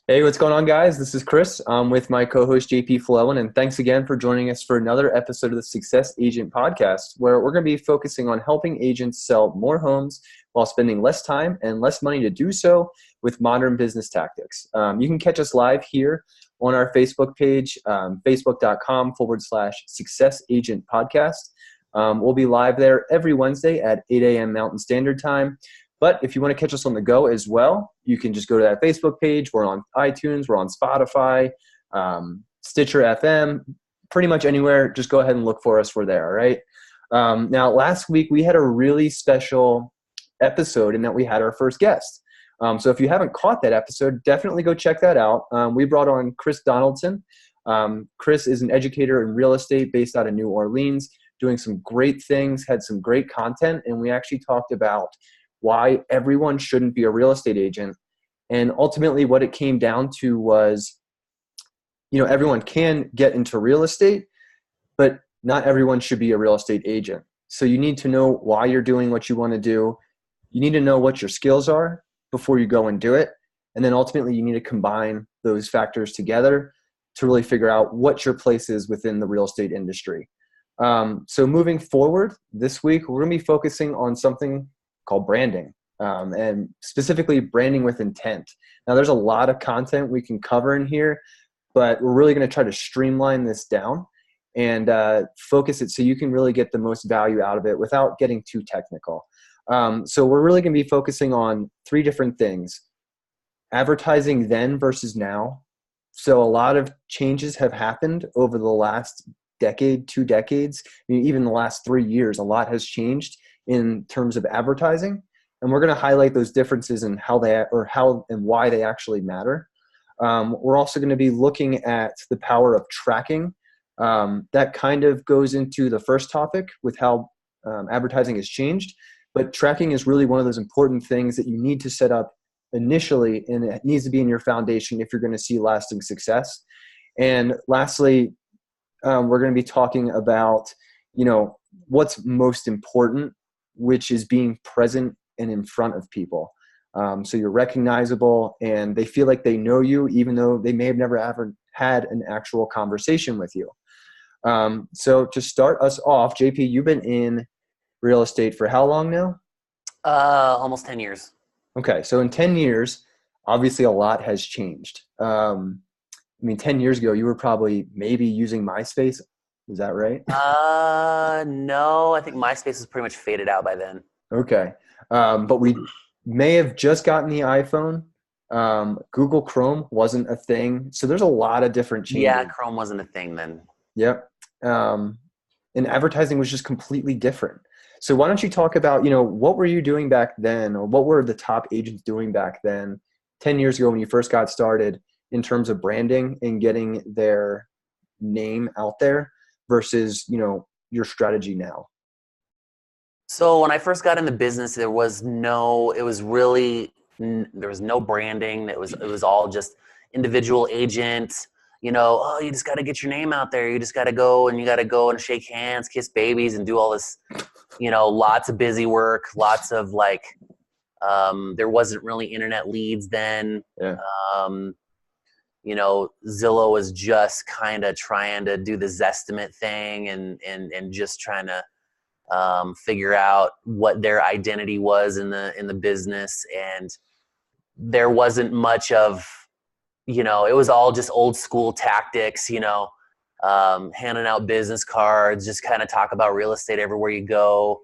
Hey, what's going on, guys? This is Chris. I'm with my co-host JP Flellen, and thanks again for joining us for another episode of the Success Agent Podcast, where we're going to be focusing on helping agents sell more homes while spending less time and less money to do so with modern business tactics. You can catch us live here on our Facebook page, facebook.com/Success Agent Podcast. We'll be live there every Wednesday at 8 a.m. Mountain Standard Time. But if you want to catch us on the go as well, you can just go to that Facebook page. We're on iTunes. We're on Spotify, Stitcher FM, pretty much anywhere. Just go ahead and look for us. We're there, all right? Now, last week, we had a really special episode in that we had our first guest. So if you haven't caught that episode, definitely go check that out. We brought on Chris Donaldson. Chris is an educator in real estate based out of New Orleans, doing some great things, had some great content, and we actually talked about why everyone shouldn't be a real estate agent. And ultimately what it came down to was, everyone can get into real estate, but not everyone should be a real estate agent. So you need to know why you're doing what you want to do. You need to know what your skills are before you go and do it. And then ultimately you need to combine those factors together to really figure out what your place is within the real estate industry. So moving forward this week, we're going to be focusing on something called branding, and specifically branding with intent. Now, there's a lot of content we can cover in here, but we're really going to try to streamline this down and focus it so you can really get the most value out of it without getting too technical. So we're really going to be focusing on three different things: advertising then versus now. So a lot of changes have happened over the last decade, 2 decades, even the last 3 years. A lot has changed in terms of advertising, and we're going to highlight those differences and how and why they actually matter. We're also going to be looking at the power of tracking. That kind of goes into the first topic with how advertising has changed, but tracking is really one of those important things that you need to set up initially, and it needs to be in your foundation if you're going to see lasting success. And lastly, we're going to be talking about, what's most important, which is being present and in front of people. So you're recognizable and they feel like they know you, even though they may have never ever had an actual conversation with you. So to start us off, JP, you've been in real estate for how long now? Almost 10 years. Okay. So in 10 years, obviously a lot has changed. 10 years ago, you were probably maybe using MySpace. Is that right? No, I think MySpace is pretty much faded out by then. Okay. But we may have just gotten the iPhone. Google Chrome wasn't a thing. So there's a lot of different changes. Yeah, Chrome wasn't a thing then. Yep. And advertising was just completely different. So why don't you talk about, what were you doing back then, or what were the top agents doing back then, 10 years ago when you first got started, in terms of branding and getting their name out there versus, your strategy now? So when I first got in the business, there was no branding. It was all just individual agents, you just got to get your name out there. You just got to go and shake hands, kiss babies, and do all this, lots of busy work, lots of there wasn't really internet leads then. Yeah. Zillow was just kind of trying to do the Zestimate thing and just trying to figure out what their identity was in the business. And there wasn't much of, it was all just old school tactics, handing out business cards, just kind of talk about real estate everywhere you go.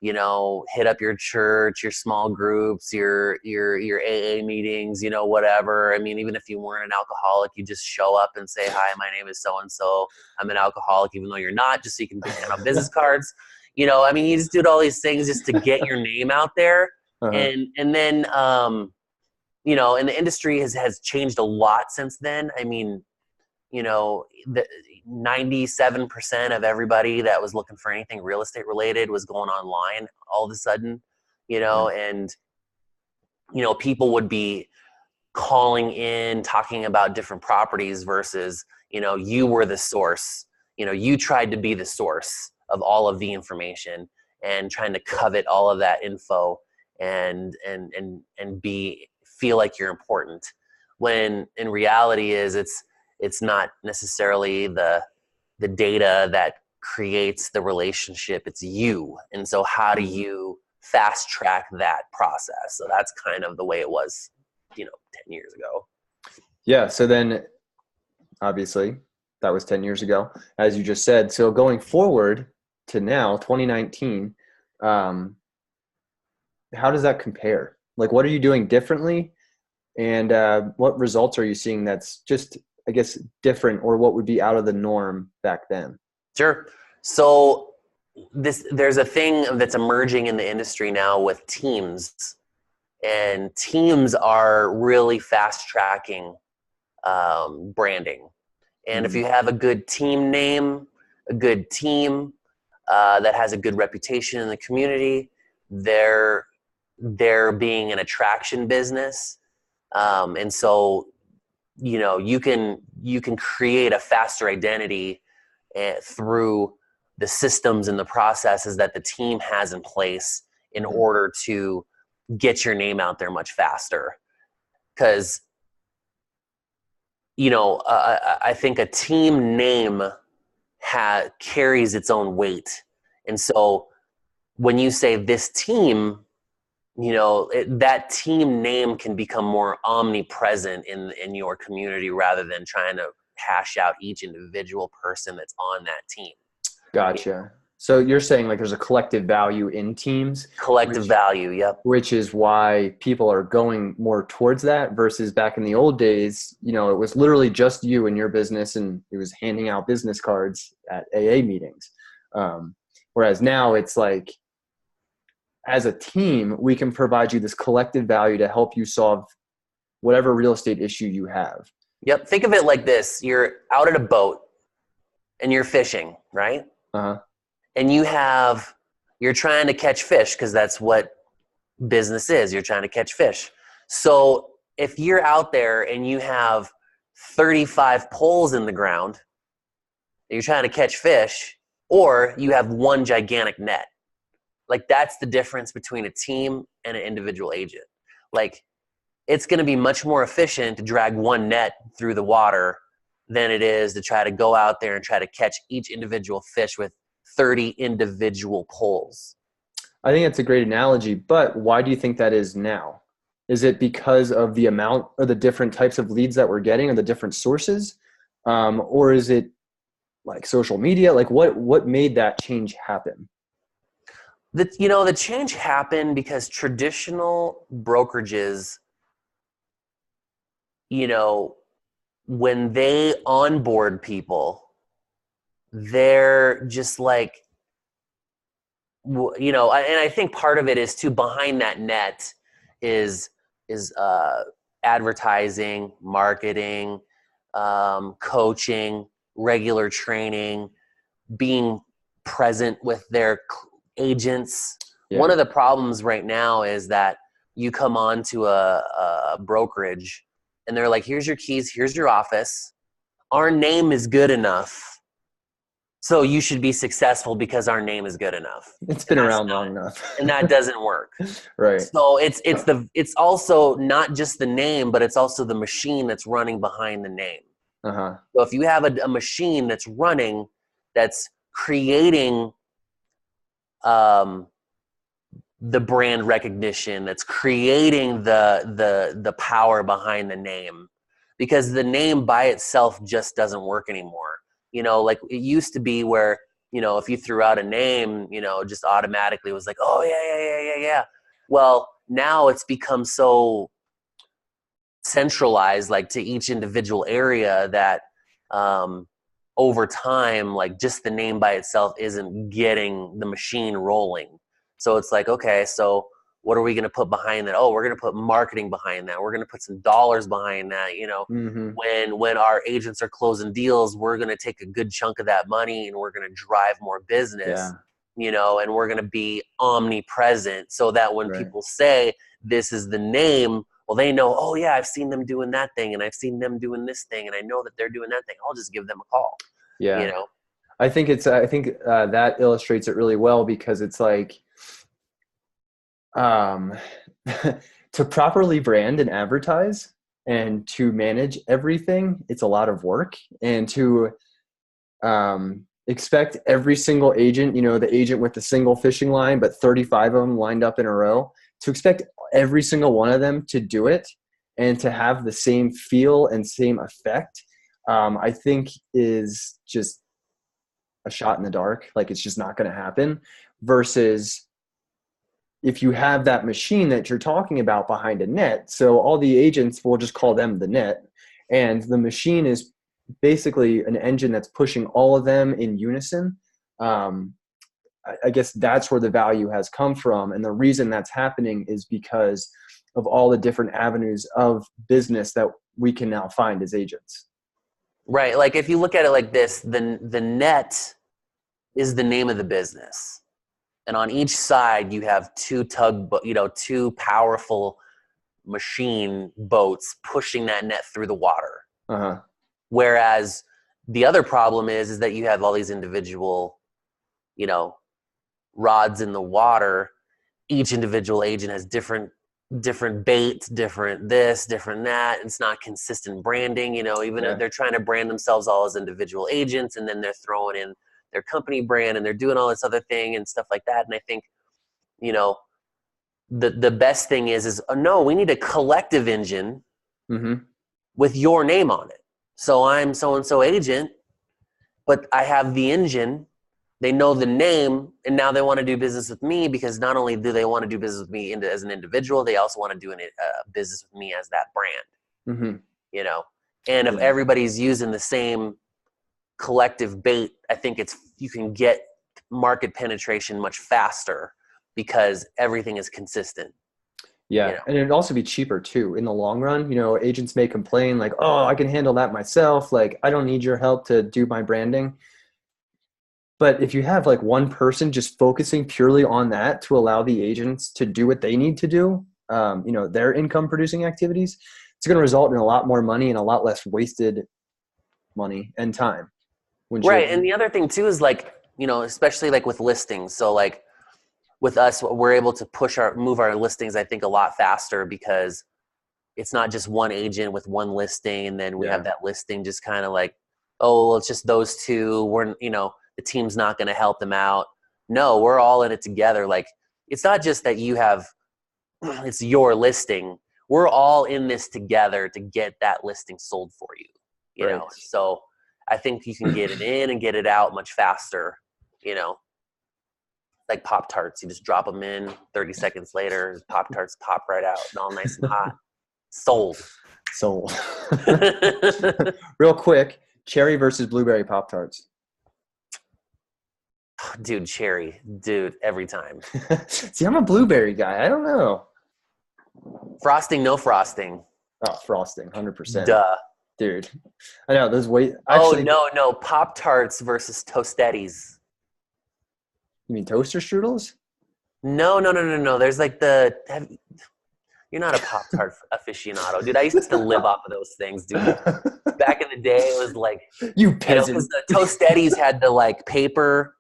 Hit up your church, your small groups, your AA meetings, whatever. Even if you weren't an alcoholic, you just show up and say, "Hi, my name is so-and-so. I'm an alcoholic," even though you're not, just so you can hand out business cards. You just did all these things just to get your name out there. Uh-huh. And then, and the industry has changed a lot since then. The 97% of everybody that was looking for anything real estate related was going online all of a sudden, and, people would be calling in, talking about different properties versus, you were the source, you tried to be the source of all of the information and trying to covet all of that info and feel like you're important. when in reality it's not necessarily the data that creates the relationship, it's you. And so how do you fast track that process? So that's kind of the way it was, 10 years ago. Yeah. So then obviously that was 10 years ago, as you just said. So going forward to now, 2019, how does that compare? Like, what are you doing differently? And what results are you seeing that's just, I guess, different, or what would be out of the norm back then? Sure. So there's a thing that's emerging in the industry now with teams, and teams are really fast tracking branding. And if you have a good team name, a good team that has a good reputation in the community, they're being an attraction business. And so, you can create a faster identity through the systems and the processes that the team has in place in order to get your name out there much faster. Because, I think a team name carries its own weight. And so when you say this team, that team name can become more omnipresent in your community rather than trying to hash out each individual person that's on that team. Gotcha. So you're saying like there's a collective value in teams. Collective value, yep. Which is why people are going more towards that versus back in the old days, it was literally just you and your business, and it was handing out business cards at AA meetings. Whereas now it's like, as a team, we can provide you this collective value to help you solve whatever real estate issue you have. Yep. Think of it like this. You're out at a boat and you're fishing, right? Uh-huh. And you're trying to catch fish, because that's what business is. You're trying to catch fish. So if you're out there and you have 35 poles in the ground, and you're trying to catch fish, or you have one gigantic net, like that's the difference between a team and an individual agent. Like, it's going to be much more efficient to drag one net through the water than it is to try to go out there and try to catch each individual fish with 30 individual poles. I think that's a great analogy, but why do you think that is now? Is it because of the amount or the different types of leads that we're getting or the different sources? Or is it like social media? Like what made that change happen? The change happened because traditional brokerages, when they onboard people, they're just like, and I think part of it is too, behind that net is advertising, marketing, coaching, regular training, being present with their agents. Yeah. One of the problems right now is that you come on to a brokerage and they're like, here's your keys, here's your office. Our name is good enough, so you should be successful because our name is good enough. It's been around long enough. And that doesn't work. Right. So it's also not just the name, but it's also the machine that's running behind the name. Uh-huh. So if you have a machine that's running, that's creating the brand recognition, that's creating the power behind the name, because the name by itself just doesn't work anymore. Like it used to be where, if you threw out a name, just automatically it was like, oh yeah. Well, now it's become so centralized, like to each individual area, that over time, like just the name by itself isn't getting the machine rolling. So it's like, okay, so what are we going to put behind that? Oh, we're going to put marketing behind that. We're going to put some dollars behind that. When our agents are closing deals, we're going to take a good chunk of that money and we're going to drive more business, and we're going to be omnipresent, so that when people say this is the name, well, they know, oh yeah, I've seen them doing that thing and I've seen them doing this thing and I know that they're doing that thing. I'll just give them a call. Yeah. I think that illustrates it really well, because it's like, to properly brand and advertise And to manage everything, it's a lot of work. And to expect every single agent, the agent with the single fishing line, but 35 of them lined up in a row, to expect every single one of them to do it and to have the same feel and same effect, I think is just a shot in the dark. Like, it's just not going to happen. Versus if you have that machine that you're talking about behind a net, so all the agents, we'll just call them the net, and the machine is basically an engine that's pushing all of them in unison. I guess that's where the value has come from. And the reason that's happening is because of all the different avenues of business that we can now find as agents. Right. Like if you look at it like this, the net is the name of the business. And on each side you have two powerful machine boats pushing that net through the water. Uh-huh. Whereas the other problem is that you have all these individual, rods in the water. Each individual agent has different baits, different this, different that. It's not consistent branding, even if they're trying to brand themselves all as individual agents, and then they're throwing in their company brand and they're doing all this other thing and stuff like that. And I think, the best thing is no, we need a collective engine with your name on it. So I'm so-and-so agent, but I have the engine. They know the name, and now they want to do business with me because not only do they want to do business with me as an individual, they also want to do business with me as that brand. And if everybody's using the same collective bait, I think you can get market penetration much faster because everything is consistent. Yeah. And it'd also be cheaper too in the long run. Agents may complain like, oh, I can handle that myself. Like, I don't need your help to do my branding. But if you have like one person just focusing purely on that to allow the agents to do what they need to do, their income producing activities, it's going to result in a lot more money and a lot less wasted money and time. Right. And the other thing too is like, especially like with listings. So like with us, we're able to move our listings, I think, a lot faster because it's not just one agent with one listing. And then we have that listing just kind of like, oh, well, it's just those two. We're, the team's not going to help them out. No, we're all in it together. Like, it's not just that it's your listing. We're all in this together to get that listing sold for you, you know? So I think you can get it in and get it out much faster, like Pop-Tarts. You just drop them in 30 seconds later, Pop-Tarts pop right out and all nice and hot. Sold. Real quick, cherry versus blueberry Pop-Tarts. Dude, cherry. Dude, every time. See, I'm a blueberry guy. I don't know. Frosting, no frosting. Oh, frosting, 100%. Duh. Dude. I know, those actually, no. Pop-Tarts versus Toastettis. You mean toaster strudels? No. There's like you're not a Pop-Tart aficionado, dude. I used to live off of those things, dude. Back in the day, it was like, you peasant. Because the Toastettis had the like paper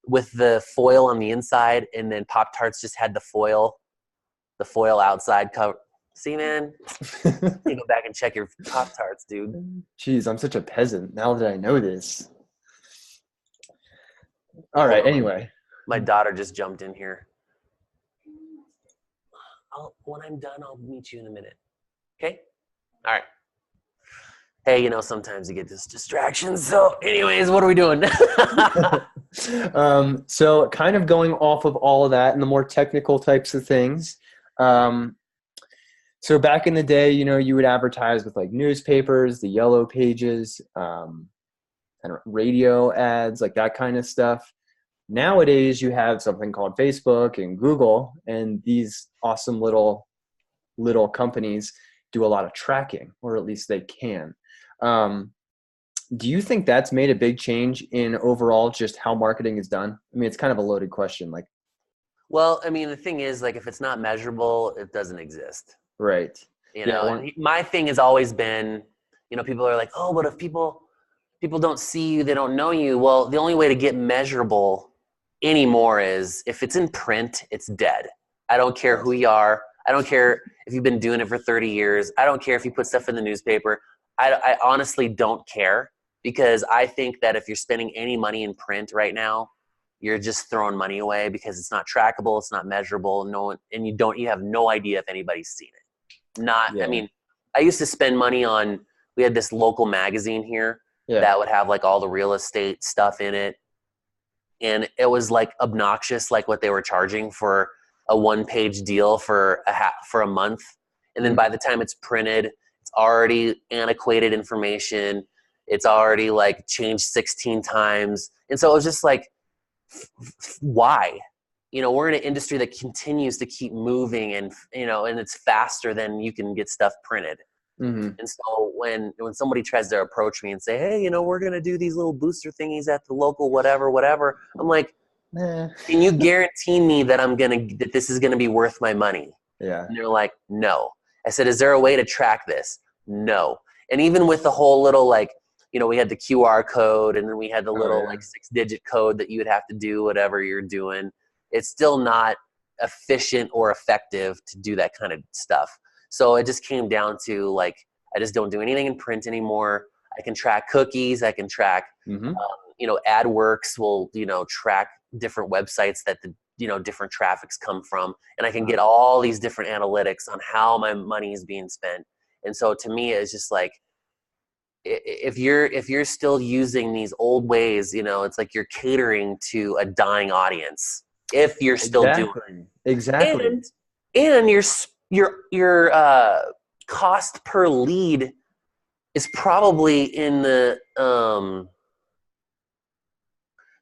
with the foil on the inside, and then Pop-Tarts just had the foil outside cover. See, man, you go back and check your Pop-Tarts, dude. Jeez, I'm such a peasant now that I know this. All right, anyway. My daughter just jumped in here. When I'm done, I'll meet you in a minute. Okay? All right. Hey, sometimes you get this distractions. So anyways, what are we doing? So kind of going off of all of that and the more technical types of things. So back in the day, you would advertise with like newspapers, the yellow pages, and radio ads, like that kind of stuff. Nowadays, you have something called Facebook and Google, and these awesome little companies do a lot of tracking, or at least they can. Do you think that's made a big change in overall just how marketing is done? I mean, it's kind of a loaded question. Well, I mean, the thing is, like, if it's not measurable, it doesn't exist. Right. And my thing has always been, people are like, oh, but if people don't see you, they don't know you. Well, the only way to get measurable anymore is if it's in print, it's dead. I don't care who you are. I don't care if you've been doing it for 30 years. I don't care if you put stuff in the newspaper. I honestly don't care, because I think that if you're spending any money in print right now, you're just throwing money away, because it's not trackable, it's not measurable, and you have no idea if anybody's seen it. I mean, I used to spend money on, we had this local magazine here that would have like all the real estate stuff in it. And it was like obnoxious, like what they were charging for a 1-page deal for a month. And then by the time it's printed, it's already antiquated information. It's already like changed 16 times. And so it was just like, why? We're in an industry that continues to keep moving, and, and it's faster than you can get stuff printed. And so when somebody tries to approach me and say, hey, we're going to do these little booster thingies at the local, whatever, I'm like, can you guarantee me that that this is going to be worth my money? Yeah. And they're like, no. I said, is there a way to track this? No. And even with the whole little, like, we had the QR code, and then we had the little like 6-digit code that you would have to do whatever you're doing. It's still not efficient or effective to do that kind of stuff. So it just came down to, like, I just don't do anything in print anymore. I can track cookies. I can track, AdWorks will, track different websites that the, different traffics come from. And I can get all these different analytics on how my money is being spent. And so to me, it's just like, if you're still using these old ways, it's like you're catering to a dying audience. If you're still doing exactly, and your cost per lead is probably in the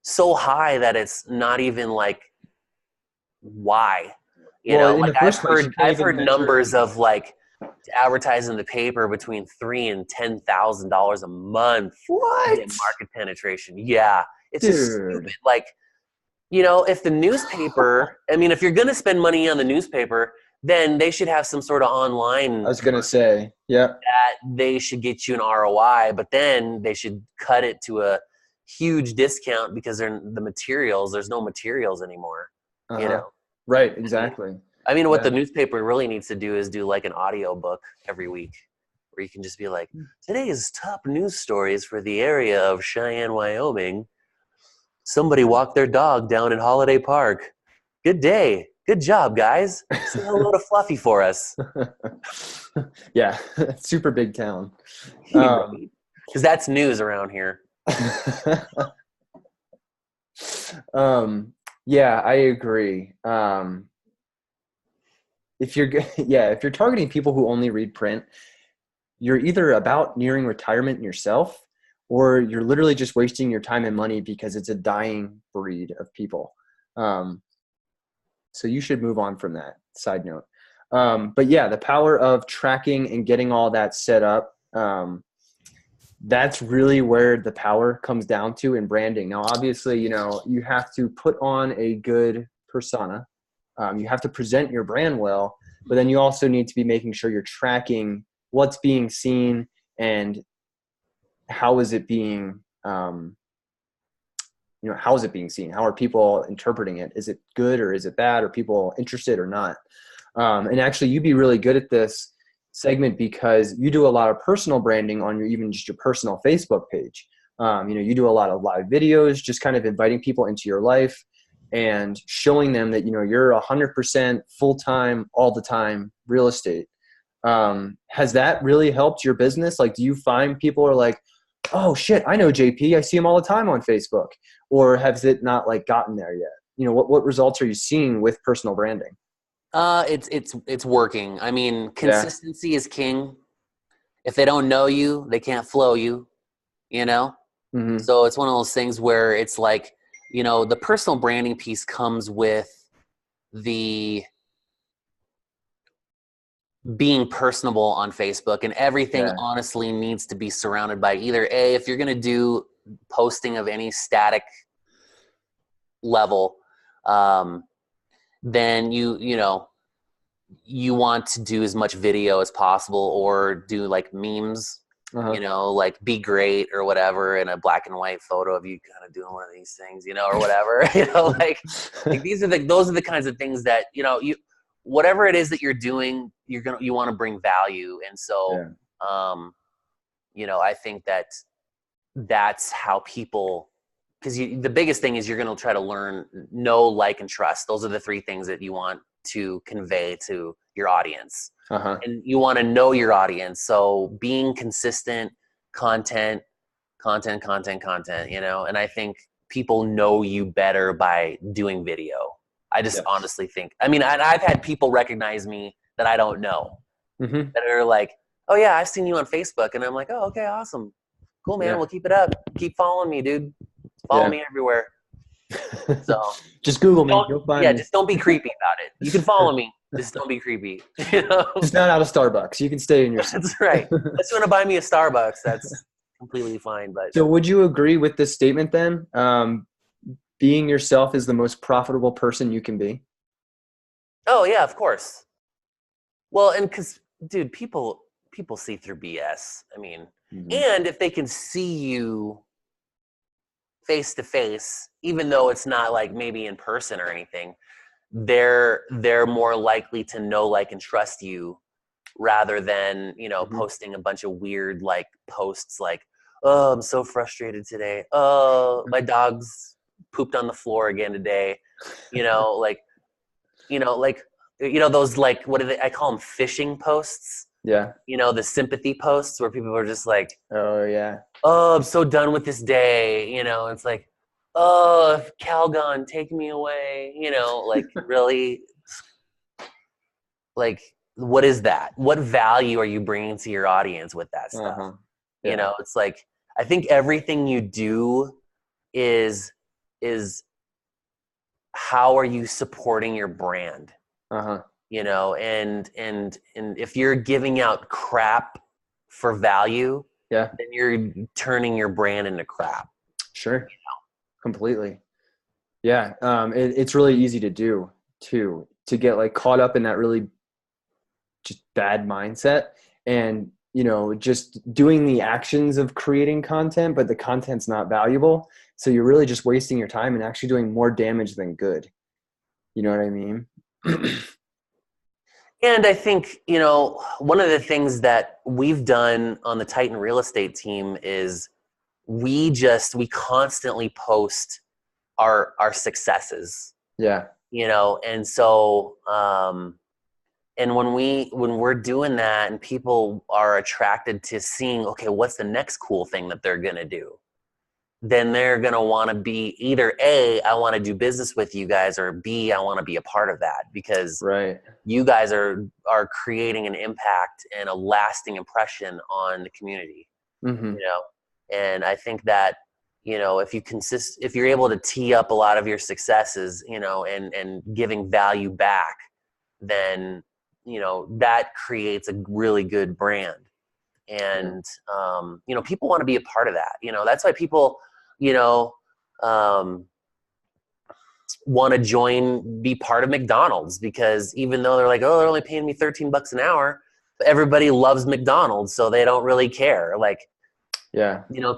so high that it's not even like, why? Like I've heard numbers of like advertising the paper between $3,000 and $10,000 a month. What? In market penetration? Yeah, it's just stupid. Like, if the newspaper, if you're going to spend money on the newspaper, then they should have some sort of online. I was going to say, that they should get you an ROI, but then they should cut it to a huge discount, because there's no materials anymore. Right, exactly. What the newspaper really needs to do is do like an audio book every week, where you can just be like, today's top news stories for the area of Cheyenne, Wyoming. Somebody walked their dog down in Holiday Park. Good day. Good job, guys. Say hello to Fluffy for us. Yeah, super big town. Because that's news around here. Yeah, I agree. If you're targeting people who only read print, you're either about nearing retirement yourself, or you're literally just wasting your time and money, because it's a dying breed of people. So you should move on from that. Side note. But yeah, the power of tracking and getting all that set up, that's really where the power comes down to in branding. Now, obviously, you have to put on a good persona. You have to present your brand well, but then you also need to be making sure you're tracking what's being seen and how is it being, how is it being seen? How are people interpreting it? Is it good or is it bad? Are people interested or not? And actually, you'd be really good at this segment, because you do a lot of personal branding on even just your personal Facebook page. You do a lot of live videos, just kind of inviting people into your life and showing them that, you're 100% full-time, all the time real estate. Has that really helped your business? Like, do you find people are like, oh shit, I know JP, I see him all the time on Facebook? Or has it not like gotten there yet? What results are you seeing with personal branding? It's working. Consistency is king. If they don't know you, they can't flow you, Mm-hmm. So it's one of those things where it's like, the personal branding piece comes with the being personable on Facebook, and everything honestly needs to be surrounded by either if you're going to do posting of any static level, then you want to do as much video as possible, or do like memes, like be great or whatever, in a black and white photo of you kind of doing one of these things, or whatever, like those are the kinds of things that, whatever it is that you're doing, you want to bring value. And so, I think that's how people, because the biggest thing is you're going to try to know, like, and trust. Those are the three things that you want to convey to your audience. And you want to know your audience. So being consistent, content, and I think people know you better by doing video. I just honestly think, I've had people recognize me that I don't know, that are like, oh yeah, I've seen you on Facebook. And I'm like, oh, okay, awesome. Cool, man. We'll keep it up. Keep following me, dude. Follow me everywhere. So just Google me. You'll find me. Just don't be creepy about it. You can follow me. Just don't be creepy. Just not out of Starbucks. You can stay in your seat. That's right. Unless you want to buy me a Starbucks, that's completely fine. But so would you agree with this statement then? Being yourself is the most profitable person you can be? Oh yeah, of course. Well, and because, dude, people see through BS. And if they can see you face to face, even though it's not like maybe in person or anything, they're more likely to know, like, and trust you, rather than posting a bunch of weird like posts like, oh, I'm so frustrated today, oh, my dog's pooped on the floor again today, those, like, what do they, I call them phishing posts. The sympathy posts where people are just like, oh yeah, oh, I'm so done with this day. It's like, oh, Calgon, take me away. Like, really? Like, what is that? What value are you bringing to your audience with that stuff? It's like, I think everything you do is how are you supporting your brand? And if you're giving out crap for value, then you're turning your brand into crap. Sure. Completely. Yeah. It's really easy to do too, to get like caught up in that really just bad mindset and, just doing the actions of creating content, but the content's not valuable. So you're really just wasting your time and actually doing more damage than good. You know what I mean? And I think, one of the things that we've done on the Titan real estate team is we constantly post our successes. And so, and when we're doing that and people are attracted to seeing, okay, what's the next cool thing that they're going to do? Then they're going to want to be either A, I want to do business with you guys, or B, I want to be a part of that, because you guys are creating an impact and a lasting impression on the community. And I think that, if you're able to tee up a lot of your successes, and giving value back, then, that creates a really good brand. And, people want to be a part of that. That's why people, want to be part of McDonald's, because even though they're like, oh, they're only paying me $13 an hour, everybody loves McDonald's, so they don't really care. Like,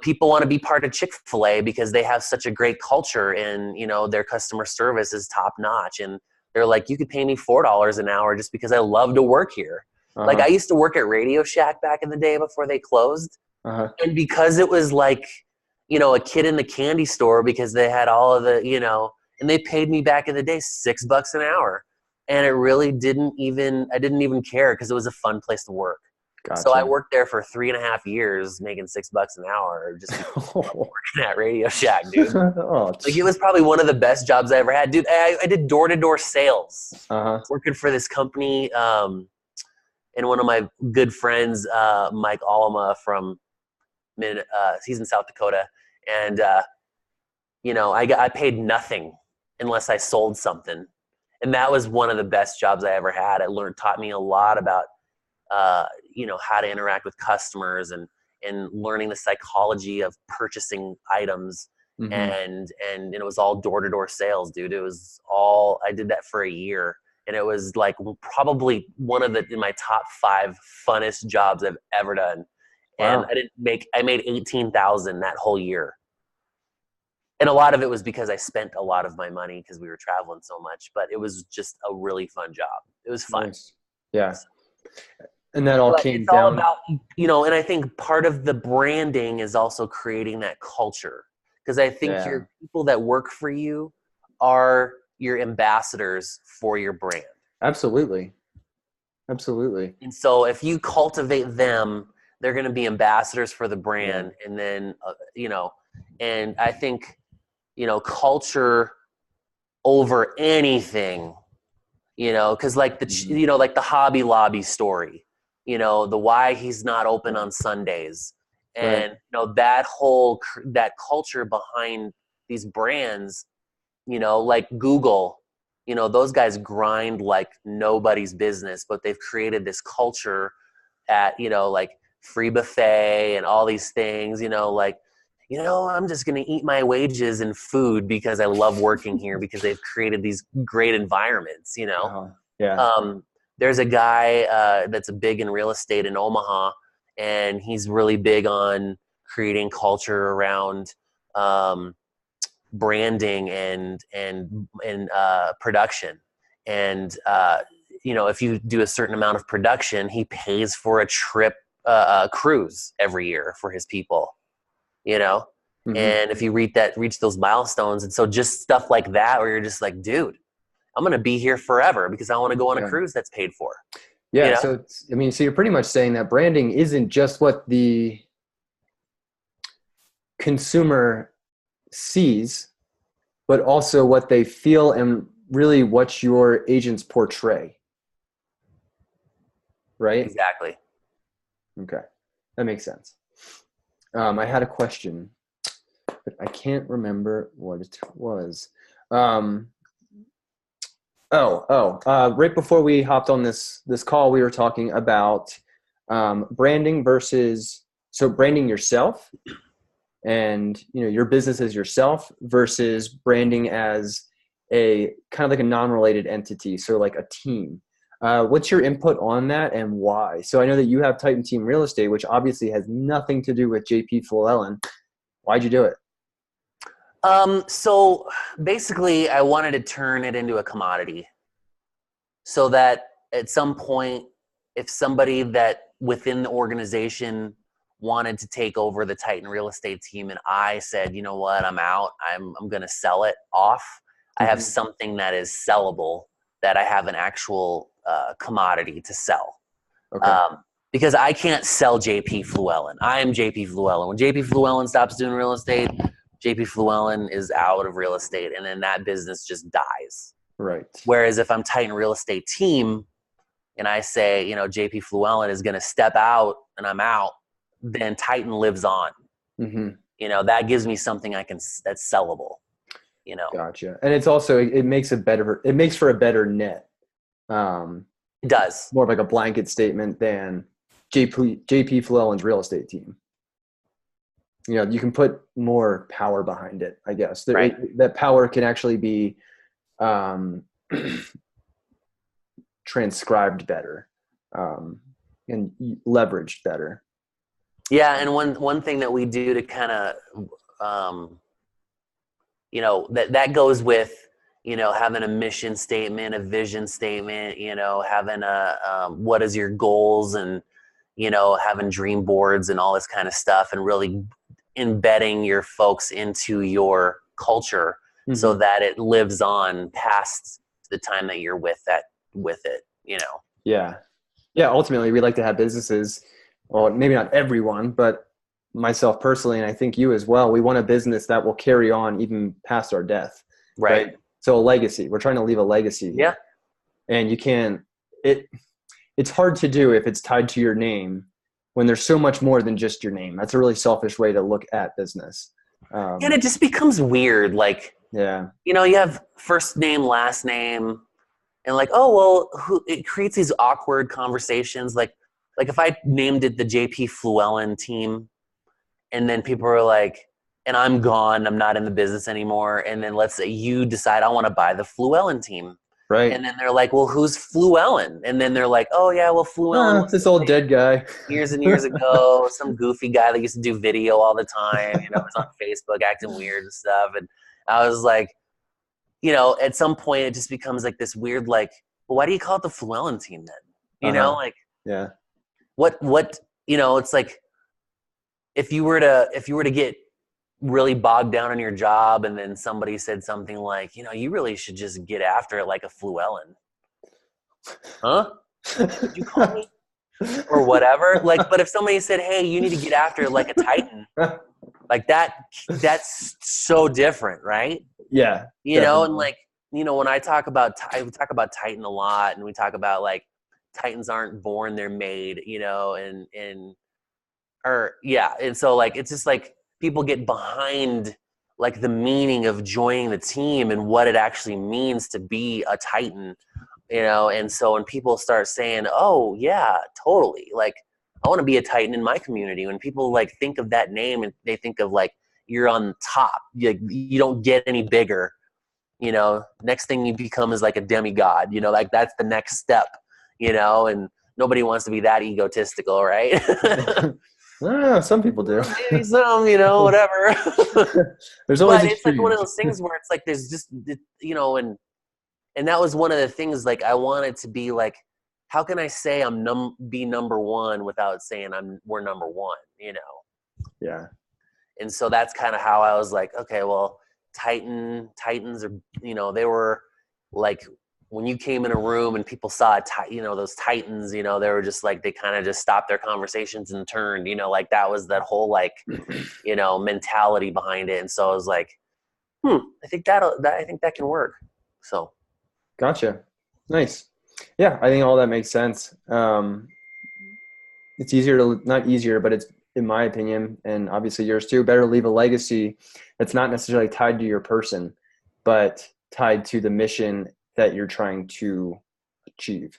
people want to be part of Chick-fil-A because they have such a great culture, and, their customer service is top notch. And they're like, you could pay me $4 an hour just because I love to work here. Like, I used to work at Radio Shack back in the day before they closed. And because it was like, a kid in the candy store, because they had all of the, and they paid me back in the day $6 an hour. And it really I didn't even care, because it was a fun place to work. Gotcha. So I worked there for 3.5 years, making $6 an hour, just working at Radio Shack, dude. Like, it was probably one of the best jobs I ever had, dude. I did door-to-door sales, working for this company. And one of my good friends, Mike Alama from he's in South Dakota, and I paid nothing unless I sold something, and that was one of the best jobs I ever had. Taught me a lot about how to interact with customers, and learning the psychology of purchasing items. And it was all door-to-door sales, dude. I did that for a year. And it was like probably one of in my top 5 funnest jobs I've ever done. Wow. And I made $18,000 that whole year. And a lot of it was because I spent a lot of my money because we were traveling so much, but it was just a really fun job. It was fun. Nice. Yeah. And that all But came it's all down. about, and I think part of the branding is also creating that culture. Because I think your people that work for you are your ambassadors for your brand. Absolutely. Absolutely. And so if you cultivate them, they're going to be ambassadors for the brand. And then, and I think, culture over anything, because like like the Hobby Lobby story, the why he's not open on Sundays, and that culture behind these brands, like Google, those guys grind like nobody's business, but they've created this culture at like free buffet and all these things, I'm just going to eat my wages in food because I love working here because they've created these great environments, There's a guy that's big in real estate in Omaha, and he's really big on creating culture around branding and production. And, if you do a certain amount of production, he pays for a trip, cruise every year for his people. And if you reach those milestones, and so just stuff like that, where you're just like, dude, I'm going to be here forever because I want to go on a cruise that's paid for. Yeah. So you're pretty much saying that branding isn't just what the consumer sees, but also what they feel and really what your agents portray. Right? Exactly. Okay. That makes sense. I had a question, but I can't remember what it was. Right before we hopped on this call, we were talking about branding branding yourself and your business as yourself versus branding as a kind of like a non-related entity, so like a team. What's your input on that and why? So I know that you have Titan Team Real Estate, which obviously has nothing to do with JP Llewellyn. Why'd you do it? So basically I wanted to turn it into a commodity so that at some point, if somebody that within the organization wanted to take over the Titan Real Estate team and I said, you know what, I'm out, I'm going to sell it off. I have something that is sellable, that I have an actual commodity to sell. Okay. Because I can't sell JP Llewellyn. I am JP Llewellyn. When JP Llewellyn stops doing real estate, JP Llewellyn is out of real estate, and then that business just dies. Right. Whereas if I'm Titan Real Estate Team and I say, JP Llewellyn is going to step out and I'm out, then Titan lives on. That gives me something that's sellable. Gotcha. And it's also, it makes for a better net. It does. More of like a blanket statement than JP Llewellyn's real estate team. You can put more power behind it, I guess. Right. That power can actually be transcribed better and leveraged better. Yeah, and one thing that we do to kind of, that goes with, having a mission statement, a vision statement, having what is your goals, and, having dream boards and all this kind of stuff, and really embedding your folks into your culture so that it lives on past the time that you're with it. Yeah. Ultimately, we like to have businesses, well, maybe not everyone, but myself personally, and I think you as well, we want a business that will carry on even past our death. Right. So a legacy. We're trying to leave a legacy. Yeah. And you can't. It's hard to do if it's tied to your name when there's so much more than just your name. That's a really selfish way to look at business. And it just becomes weird. Like, you have first name, last name, and like, it creates these awkward conversations. Like if I named it the JP Llewellyn team, and then people are like, and I'm gone, I'm not in the business anymore. And then let's say you decide I want to buy the Llewellyn team. Right. And then they're like, well, who's Fluellen? And then they're like, oh yeah, well, Fluellen was This old dead guy. years and years ago, some goofy guy that used to do video all the time, was on Facebook acting weird and stuff. And I was like, at some point it just becomes like this weird, like, well, why do you call it the Fluellen team then? Like, yeah, what, it's like, if you were to get really bogged down in your job and then somebody said something like, you really should just get after it like a Fluellen. Huh? Did you call me? Or whatever. Like, but if somebody said, hey, you need to get after it like a Titan, like that's so different, right? Yeah. And like, when I talk about Titan a lot, and we talk about like Titans aren't born, they're made, and so like, it's just like people get behind like the meaning of joining the team and what it actually means to be a Titan, and so when people start saying, oh yeah, totally, like I want to be a Titan in my community, when people like think of that name and they think of like you're on top, you don't get any bigger, next thing you become is like a demigod, like that's the next step, and nobody wants to be that egotistical, right? Some people do. Maybe some, whatever. There's always But it's like one of extremes. those things where it's like there's just, and that was one of the things, like I wanted to be like, how can I say be number one without saying we're number one, Yeah. And so that's kind of how I was like, okay, well, Titans are, they were like, when you came in a room and people saw those Titans, they were just like, they kind of just stopped their conversations and turned, like that was that whole like, mentality behind it. And so I was like, I think I think that can work. So. Gotcha. Nice. Yeah, I think all that makes sense. It's not easier, but it's, in my opinion, and obviously yours too, better to leave a legacy that's not necessarily tied to your person, but tied to the mission that you're trying to achieve.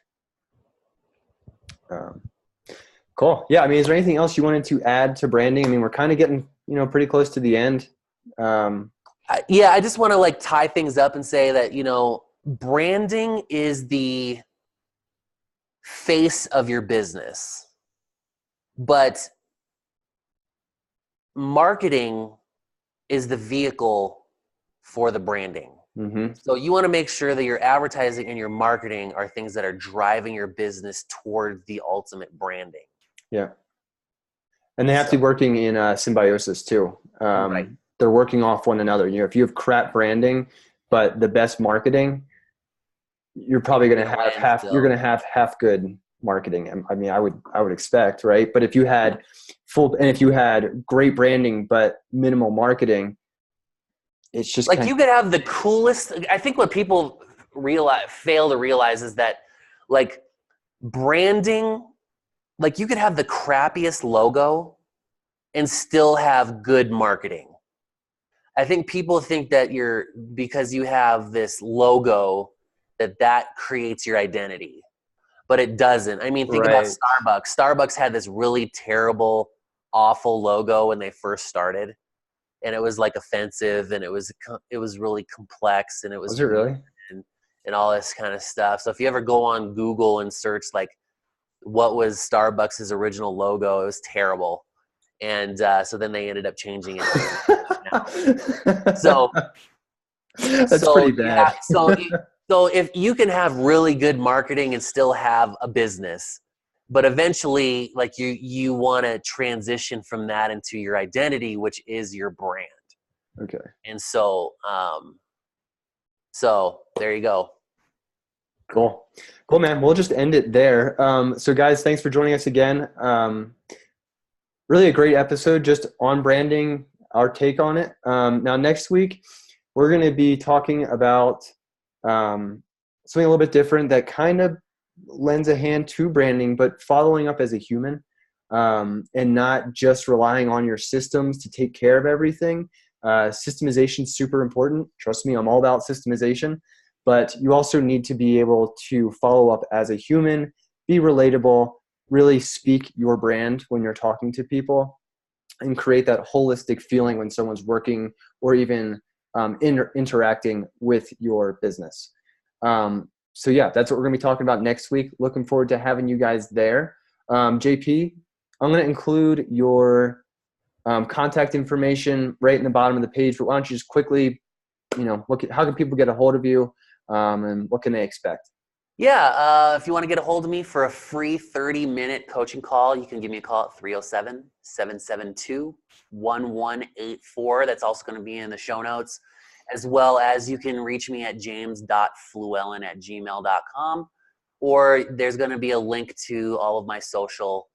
Cool. Yeah. I mean, is there anything else you wanted to add to branding? I mean, we're kind of getting, pretty close to the end. I just want to like tie things up and say that, branding is the face of your business, but marketing is the vehicle for the branding. Mm-hmm. So you want to make sure that your advertising and your marketing are things that are driving your business toward the ultimate branding. Yeah. And they have to be working in symbiosis too. Right. They're working off one another. If you have crap branding, but the best marketing, you're probably going to have half good marketing. I mean, I would expect, right? But if you had if you had great branding, but minimal marketing, it's just like you could have the coolest. I think what people fail to realize is that like branding, like you could have the crappiest logo and still have good marketing. I think people think that because you have this logo that creates your identity, but it doesn't. I mean, think about Starbucks. Starbucks had this really terrible, awful logo when they first started, and it was like offensive, and it was really complex, and it was it really? and all this kind of stuff. So if you ever go on Google and search like what was Starbucks' original logo, it was terrible. And so then they ended up changing it. So that's pretty bad. So if you can have really good marketing and still have a business, but eventually like you want to transition from that into your identity, which is your brand. Okay. And so there you go. Cool, man. We'll just end it there. So guys, thanks for joining us again. Really a great episode just on branding, our take on it. Now next week, we're going to be talking about something a little bit different that kind of lends a hand to branding, but following up as a human, and not just relying on your systems to take care of everything. Systemization is super important. Trust me, I'm all about systemization, but you also need to be able to follow up as a human, be relatable, really speak your brand when you're talking to people, and create that holistic feeling when someone's working or even interacting with your business. So yeah, that's what we're going to be talking about next week. Looking forward to having you guys there. JP, I'm going to include your contact information right in the bottom of the page, but why don't you just quickly, how can people get a hold of you, and what can they expect? Yeah, if you want to get a hold of me for a free 30-minute coaching call, you can give me a call at 307-772-1184. That's also going to be in the show notes, as well as you can reach me at james.fluellen@gmail.com, or there's going to be a link to all of my social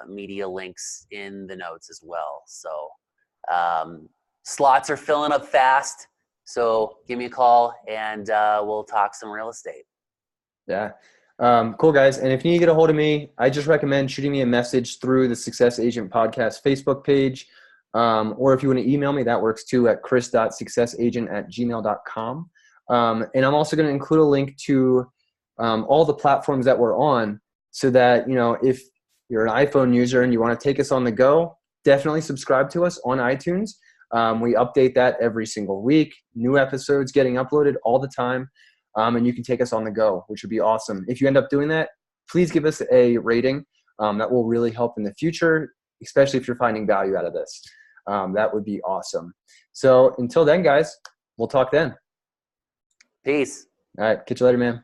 media links in the notes as well. So slots are filling up fast, so give me a call and we'll talk some real estate. Yeah. Cool, guys. And if you need to get a hold of me, I just recommend shooting me a message through the Success Agent Podcast Facebook page. Or if you want to email me, that works too, at chris.successagent@gmail.com. And I'm also going to include a link to all the platforms that we're on, so that, if you're an iPhone user and you want to take us on the go, definitely subscribe to us on iTunes. We update that every single week. New episodes getting uploaded all the time. And you can take us on the go, which would be awesome. If you end up doing that, please give us a rating. That will really help in the future, especially if you're finding value out of this. That would be awesome. So until then, guys, we'll talk then. Peace. All right. Catch you later, man.